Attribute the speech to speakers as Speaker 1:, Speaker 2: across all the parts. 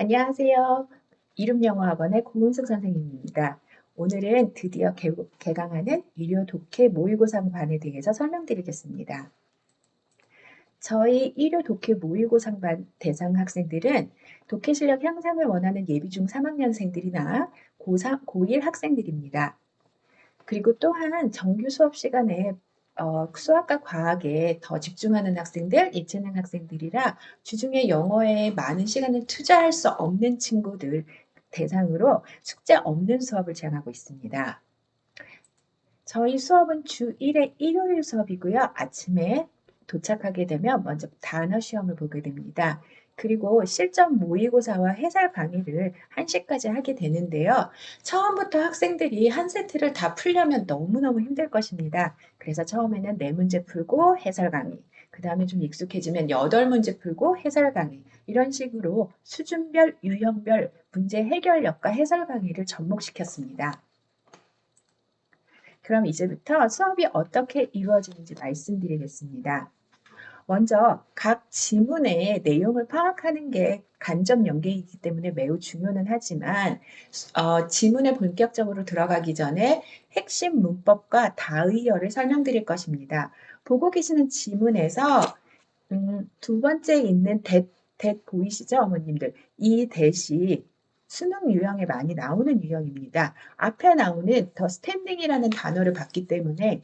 Speaker 1: 안녕하세요. 이름영어학원의 고은숙 선생님입니다. 오늘은 드디어 개강하는 일요 독해 모의고사반에 대해서 설명드리겠습니다. 저희 일요 독해 모의고사반 대상 학생들은 독해 실력 향상을 원하는 예비중 3학년생들이나 고1 학생들입니다. 그리고 또한 정규 수업 시간에 수학과 과학에 더 집중하는 학생들, 예체능 학생들이라 주중에 영어에 많은 시간을 투자할 수 없는 친구들 대상으로 숙제 없는 수업을 제안하고 있습니다. 저희 수업은 주 1회 일요일 수업이고요. 아침에 도착하게 되면 먼저 단어 시험을 보게 됩니다. 그리고 실전 모의고사와 해설 강의를 1시까지 하게 되는데요. 처음부터 학생들이 한 세트를 다 풀려면 너무너무 힘들 것입니다. 그래서 처음에는 4문제 풀고 해설 강의, 그 다음에 좀 익숙해지면 8문제 풀고 해설 강의, 이런 식으로 수준별, 유형별 문제 해결력과 해설 강의를 접목시켰습니다. 그럼 이제부터 수업이 어떻게 이루어지는지 말씀드리겠습니다. 먼저 각 지문의 내용을 파악하는 게 간접 연계이기 때문에 매우 중요는 하지만 지문에 본격적으로 들어가기 전에 핵심 문법과 다의어를 설명드릴 것입니다. 보고 계시는 지문에서 두 번째 있는 that 보이시죠, 어머님들? 이 that이 수능 유형에 많이 나오는 유형입니다. 앞에 나오는 더 스탠딩이라는 단어를 봤기 때문에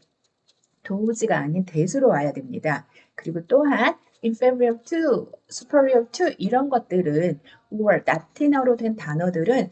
Speaker 1: 도우지가 아닌 that으로 와야 됩니다. 그리고 또한 inferior to, superior to 이런 것들은 or, 라틴어로 된 단어들은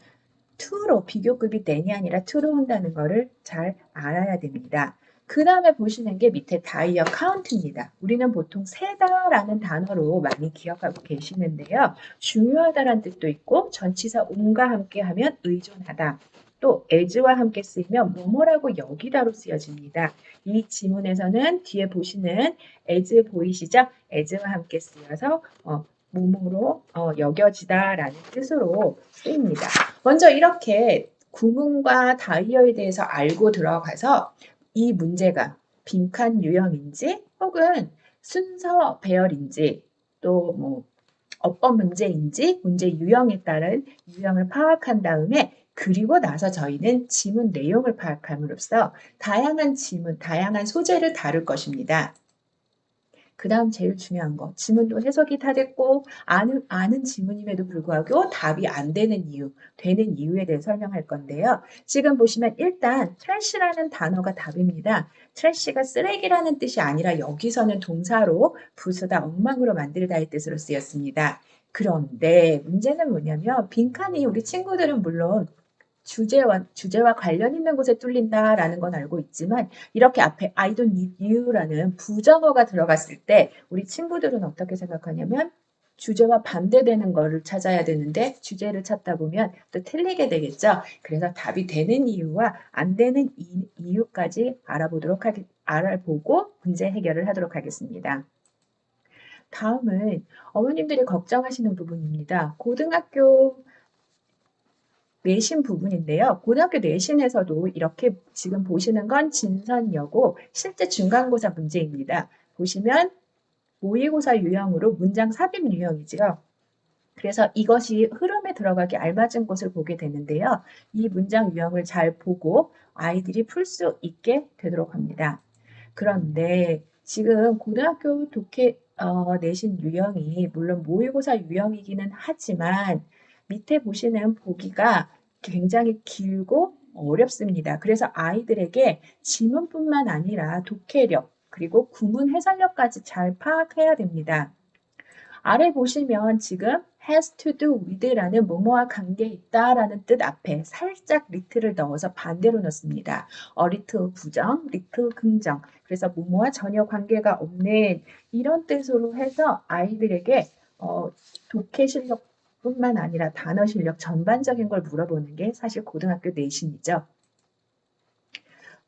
Speaker 1: to로 비교급이 then이 아니라 to로 온다는 것을 잘 알아야 됩니다. 그 다음에 보시는 게 밑에 다이어 카운트입니다. 우리는 보통 세다라는 단어로 많이 기억하고 계시는데요. 중요하다라는 뜻도 있고 전치사 on과 함께 하면 의존하다. 또 as와 함께 쓰이면 뭐뭐라고 여기다로 쓰여집니다. 이 지문에서는 뒤에 보시는 as 보이시죠? as와 함께 쓰여서 뭐뭐로 여겨지다라는 뜻으로 쓰입니다. 먼저 이렇게 구문과 다이어에 대해서 알고 들어가서 이 문제가 빈칸 유형인지 혹은 순서 배열인지 또 뭐 어법 문제인지 문제 유형에 따른 유형을 파악한 다음에 그리고 나서 저희는 지문 내용을 파악함으로써 다양한 지문, 다양한 소재를 다룰 것입니다. 그 다음 제일 중요한 거, 지문도 해석이 다 됐고 아는 지문임에도 불구하고 답이 안 되는 이유, 되는 이유에 대해 설명할 건데요. 지금 보시면 일단 trash라는 단어가 답입니다. trash가 쓰레기라는 뜻이 아니라 여기서는 동사로 부수다, 엉망으로 만들다의 뜻으로 쓰였습니다. 그런데 문제는 뭐냐면 빈칸이 우리 친구들은 물론 주제와 관련 있는 곳에 뚫린다라는 건 알고 있지만 이렇게 앞에 I don't need you라는 부정어가 들어갔을 때 우리 친구들은 어떻게 생각하냐면 주제와 반대되는 거를 찾아야 되는데 주제를 찾다 보면 또 틀리게 되겠죠. 그래서 답이 되는 이유와 안 되는 이유까지 알아보고 문제 해결을 하도록 하겠습니다. 다음은 어머님들이 걱정하시는 부분입니다. 고등학교 내신 부분인데요. 고등학교 내신에서도 이렇게 지금 보시는 건 진선여고 실제 중간고사 문제입니다. 보시면 모의고사 유형으로 문장 삽입 유형이지요. 그래서 이것이 흐름에 들어가기 알맞은 것을 보게 되는데요. 이 문장 유형을 잘 보고 아이들이 풀 수 있게 되도록 합니다. 그런데 지금 고등학교 독해 내신 유형이 물론 모의고사 유형이기는 하지만 밑에 보시는 보기가 굉장히 길고 어렵습니다. 그래서 아이들에게 지문뿐만 아니라 독해력 그리고 구문 해설력까지 잘 파악해야 됩니다. 아래 보시면 지금 has to do with라는 뭐뭐와 관계 있다라는 뜻 앞에 살짝 little을 넣어서 반대로 넣습니다. little 부정, little 긍정. 그래서 뭐뭐와 전혀 관계가 없는 이런 뜻으로 해서 아이들에게 독해 실력뿐만 아니라 단어 실력 전반적인 걸 물어보는 게 사실 고등학교 내신이죠.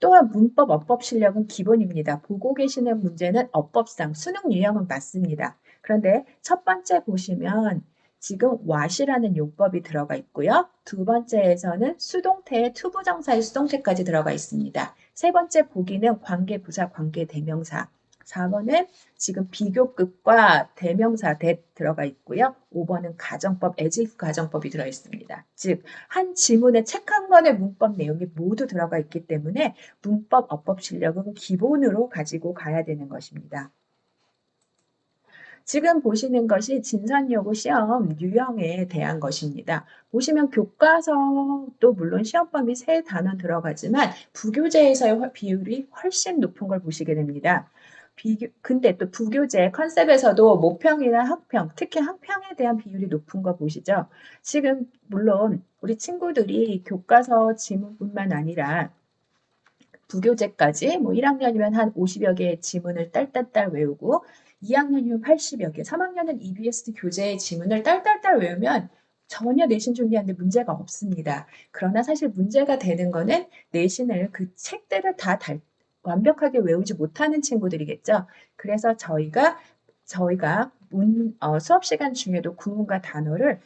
Speaker 1: 또한 문법, 어법 실력은 기본입니다. 보고 계시는 문제는 어법상 수능 유형은 맞습니다. 그런데 첫 번째 보시면 지금 what이라는 용법이 들어가 있고요. 두 번째에서는 수동태의 투부정사의 수동태까지 들어가 있습니다. 세 번째 보기는 관계부사, 관계대명사. 4번은 지금 비교급과 대명사 that 들어가 있고요. 5번은 가정법, as if 가정법이 들어 있습니다. 즉, 한 지문에 책 한 권의 문법 내용이 모두 들어가 있기 때문에 문법, 어법 실력은 기본으로 가지고 가야 되는 것입니다. 지금 보시는 것이 진산여고 시험 유형에 대한 것입니다. 보시면 교과서도 물론 시험 범위 3단원 들어가지만 부교재에서의 비율이 훨씬 높은 걸 보시게 됩니다. 근데 또 부교재 컨셉에서도 모평이나 학평, 특히 학평에 대한 비율이 높은 거 보시죠. 지금 물론 우리 친구들이 교과서 지문뿐만 아니라 부교재까지 뭐 1학년이면 한 50여 개의 지문을 딸딸딸 외우고 2학년이면 80여 개, 3학년은 EBS 교재의 지문을 딸딸딸 외우면 전혀 내신 준비하는데 문제가 없습니다. 그러나 사실 문제가 되는 거는 내신을 그 책들을 다 완벽하게 외우지 못하는 친구들이겠죠. 그래서 저희가 수업 시간 중에도 구문과 단어를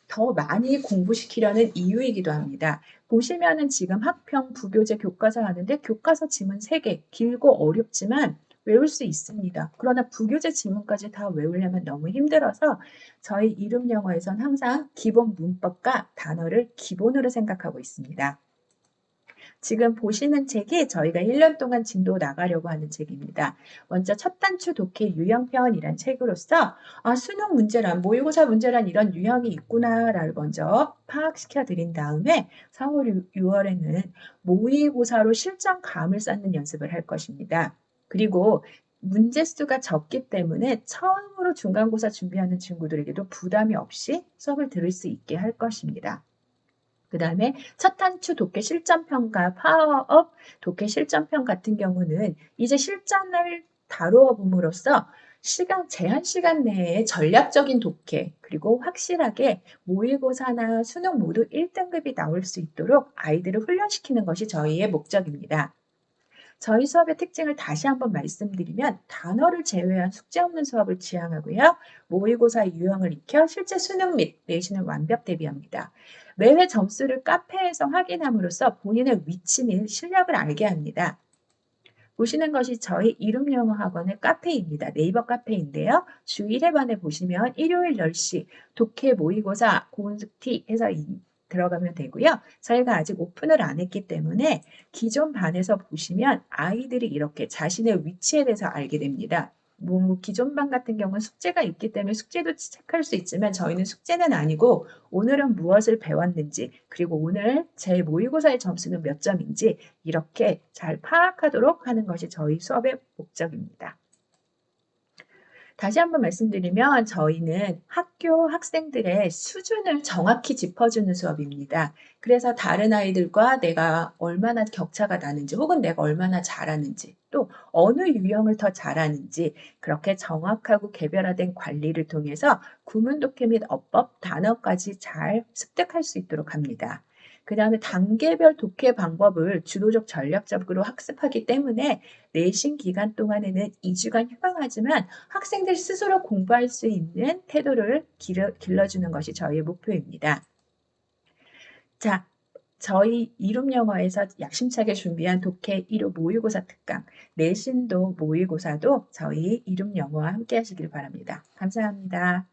Speaker 1: 더 많이 공부시키려는 이유이기도 합니다. 보시면은 지금 학평, 부교재 교과서 하는데 교과서 지문 3개, 길고 어렵지만 외울 수 있습니다. 그러나 부교재 지문까지 다 외우려면 너무 힘들어서 저희 이름 영어에선 항상 기본 문법과 단어를 기본으로 생각하고 있습니다. 지금 보시는 책이 저희가 1년 동안 진도 나가려고 하는 책입니다. 먼저 첫 단추 독해 유형편이란 책으로서 수능 문제란, 모의고사 문제란 이런 유형이 있구나를 먼저 파악시켜 드린 다음에 4월, 6월에는 모의고사로 실전감을 쌓는 연습을 할 것입니다. 그리고 문제 수가 적기 때문에 처음으로 중간고사 준비하는 친구들에게도 부담이 없이 수업을 들을 수 있게 할 것입니다. 그 다음에 첫 단추 독해 실전평가 파워업 독해 실전편 같은 경우는 이제 실전을 다루어 봄으로써 제한 시간 내에 전략적인 독해 그리고 확실하게 모의고사나 수능 모두 1등급이 나올 수 있도록 아이들을 훈련시키는 것이 저희의 목적입니다. 저희 수업의 특징을 다시 한번 말씀드리면 단어를 제외한 숙제 없는 수업을 지향하고요. 모의고사 유형을 익혀 실제 수능 및 내신을 완벽 대비합니다. 매회 점수를 카페에서 확인함으로써 본인의 위치 및 실력을 알게 합니다. 보시는 것이 저희 이름 영어 학원의 카페입니다. 네이버 카페인데요. 주 1회반에 보시면 일요일 10시 독해 모의고사 고은숙티 해서 들어가면 되고요. 저희가 아직 오픈을 안 했기 때문에 기존 반에서 보시면 아이들이 이렇게 자신의 위치에 대해서 알게 됩니다. 뭐 기존 반 같은 경우는 숙제가 있기 때문에 숙제도 체크할 수 있지만 저희는 숙제는 아니고 오늘은 무엇을 배웠는지 그리고 오늘 제 모의고사의 점수는 몇 점인지 이렇게 잘 파악하도록 하는 것이 저희 수업의 목적입니다. 다시 한번 말씀드리면 저희는 학교 학생들의 수준을 정확히 짚어주는 수업입니다. 그래서 다른 아이들과 내가 얼마나 격차가 나는지 혹은 내가 얼마나 잘하는지 또 어느 유형을 더 잘하는지 그렇게 정확하고 개별화된 관리를 통해서 구문 독해 및 어법, 단어까지 잘 습득할 수 있도록 합니다. 그 다음에 단계별 독해 방법을 주도적 전략적으로 학습하기 때문에 내신 기간 동안에는 2주간 휴강하지만 학생들 스스로 공부할 수 있는 태도를 길러주는 것이 저희의 목표입니다. 자, 저희 이름 영어에서 야심차게 준비한 독해 1호 모의고사 특강, 내신도 모의고사도 저희 이름 영어와 함께 하시길 바랍니다. 감사합니다.